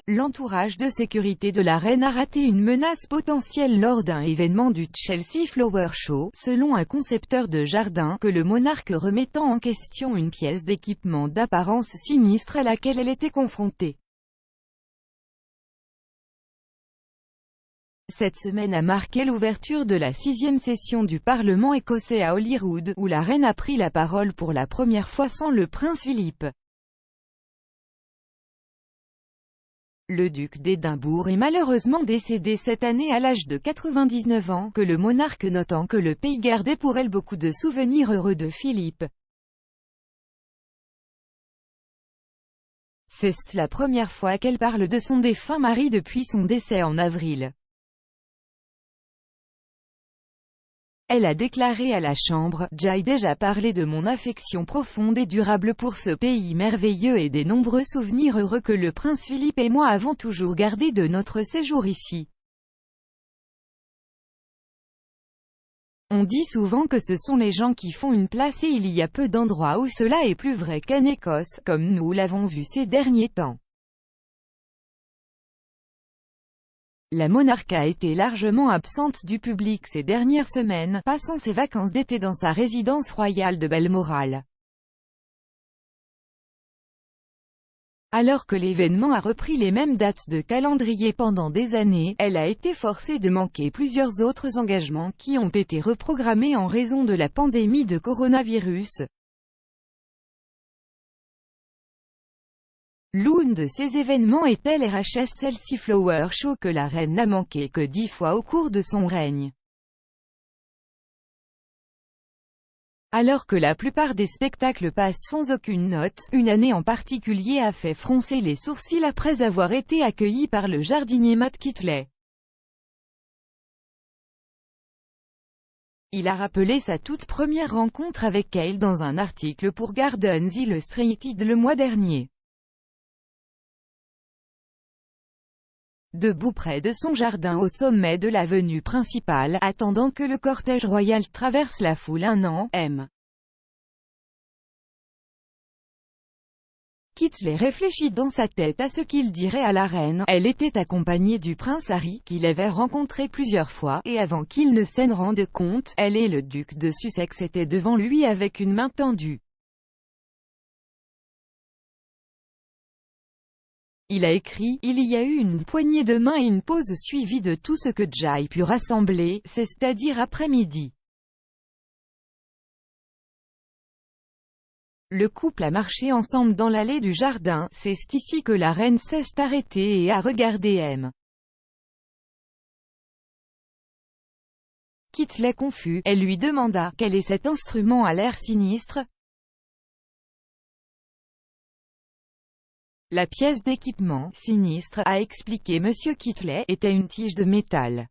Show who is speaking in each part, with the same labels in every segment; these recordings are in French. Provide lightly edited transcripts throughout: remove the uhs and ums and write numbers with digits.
Speaker 1: l'entourage de sécurité de la reine a raté une menace potentielle lors d'un événement du Chelsea Flower Show, selon un concepteur de jardin, que le monarque remettant en question une pièce d'équipement d'apparence sinistre à laquelle elle était confrontée. Cette semaine a marqué l'ouverture de la 6e session du Parlement écossais à Holyrood, où la reine a pris la parole pour la première fois sans le prince Philippe. Le duc d'Édimbourg est malheureusement décédé cette année à l'âge de 99 ans, que le monarque notant que le pays gardait pour elle beaucoup de souvenirs heureux de Philippe. C'est la première fois qu'elle parle de son défunt mari depuis son décès en avril. Elle a déclaré à la Chambre: « J'ai déjà parlé de mon affection profonde et durable pour ce pays merveilleux et des nombreux souvenirs heureux que le prince Philippe et moi avons toujours gardés de notre séjour ici. On dit souvent que ce sont les gens qui font une place et il y a peu d'endroits où cela est plus vrai qu'en Écosse, comme nous l'avons vu ces derniers temps. » La monarque a été largement absente du public ces dernières semaines, passant ses vacances d'été dans sa résidence royale de Balmoral. Alors que l'événement a repris les mêmes dates de calendrier pendant des années, elle a été forcée de manquer plusieurs autres engagements qui ont été reprogrammés en raison de la pandémie de coronavirus. L'un de ces événements était l'RHS Chelsea Flower Show que la reine n'a manqué que 10 fois au cours de son règne. Alors que la plupart des spectacles passent sans aucune note, une année en particulier a fait froncer les sourcils après avoir été accueillie par le jardinier Matt Kitley. Il a rappelé sa toute première rencontre avec elle dans un article pour Gardens Illustrated le mois dernier. Debout près de son jardin au sommet de l'avenue principale, attendant que le cortège royal traverse la foule, un an, M. Kitley réfléchit dans sa tête à ce qu'il dirait à la reine. Elle était accompagnée du prince Harry, qu'il avait rencontré plusieurs fois, et avant qu'il ne s'en rende compte, elle et le duc de Sussex étaient devant lui avec une main tendue. Il a écrit: « Il y a eu une poignée de main et une pause suivie de tout ce que j'ai pu rassembler, c'est-à-dire après-midi. » Le couple a marché ensemble dans l'allée du jardin, c'est ici que la reine s'est arrêtée et a regardé M. Kitley confus, elle lui demanda: « Quel est cet instrument à l'air sinistre ?» La pièce d'équipement, sinistre, a expliqué Monsieur Kitley, était une tige de métal.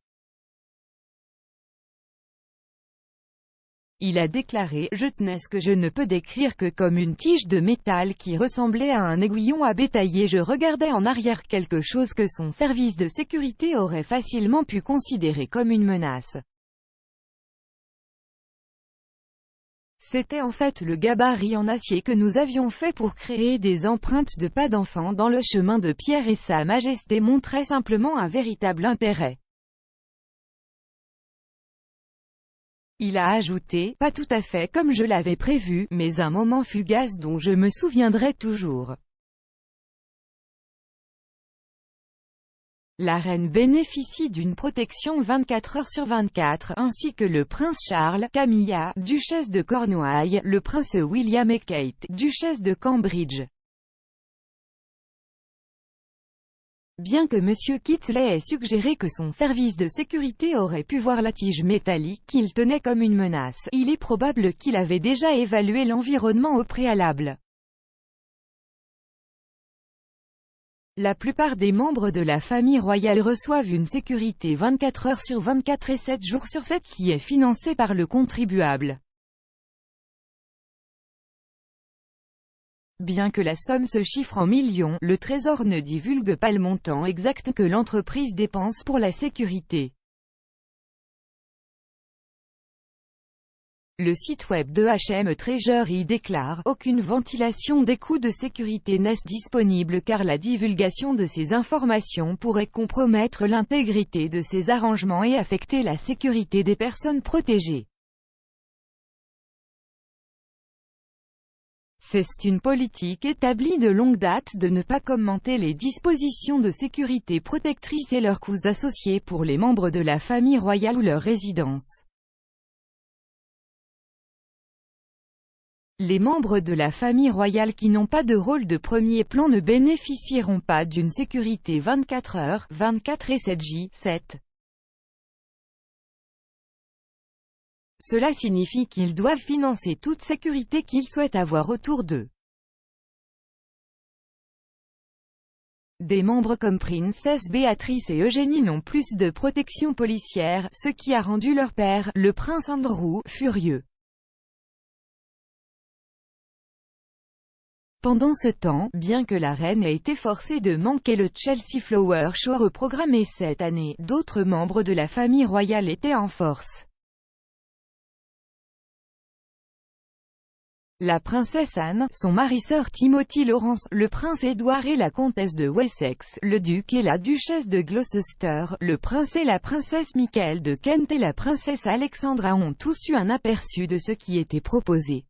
Speaker 1: Il a déclaré: « Je tenais ce que je ne peux décrire que comme une tige de métal qui ressemblait à un aiguillon à bétailler. Je regardais en arrière, quelque chose que son service de sécurité aurait facilement pu considérer comme une menace. C'était en fait le gabarit en acier que nous avions fait pour créer des empreintes de pas d'enfant dans le chemin de pierre et Sa Majesté montrait simplement un véritable intérêt. » Il a ajouté: « Pas tout à fait comme je l'avais prévu, mais un moment fugace dont je me souviendrai toujours. » La reine bénéficie d'une protection 24 heures sur 24, ainsi que le prince Charles, Camilla, duchesse de Cornouailles, le prince William et Kate, duchesse de Cambridge. Bien que Monsieur Kitley ait suggéré que son service de sécurité aurait pu voir la tige métallique qu'il tenait comme une menace, il est probable qu'il avait déjà évalué l'environnement au préalable. La plupart des membres de la famille royale reçoivent une sécurité 24 heures sur 24 et 7 jours sur 7 qui est financée par le contribuable. Bien que la somme se chiffre en millions, le Trésor ne divulgue pas le montant exact que l'entreprise dépense pour la sécurité. Le site web de HM Treasury déclare « Aucune ventilation des coûts de sécurité n'est disponible car la divulgation de ces informations pourrait compromettre l'intégrité de ces arrangements et affecter la sécurité des personnes protégées. » C'est une politique établie de longue date de ne pas commenter les dispositions de sécurité protectrices et leurs coûts associés pour les membres de la famille royale ou leur résidence. Les membres de la famille royale qui n'ont pas de rôle de premier plan ne bénéficieront pas d'une sécurité 24 heures, 24 et 7 j, 7. Cela signifie qu'ils doivent financer toute sécurité qu'ils souhaitent avoir autour d'eux. Des membres comme Princesse Béatrice et Eugénie n'ont plus de protection policière, ce qui a rendu leur père, le prince Andrew, furieux. Pendant ce temps, bien que la reine ait été forcée de manquer le Chelsea Flower Show reprogrammé cette année, d'autres membres de la famille royale étaient en force. La princesse Anne, son mari Sir Timothy Lawrence, le prince Édouard et la comtesse de Wessex, le duc et la duchesse de Gloucester, le prince et la princesse Michael de Kent et la princesse Alexandra ont tous eu un aperçu de ce qui était proposé.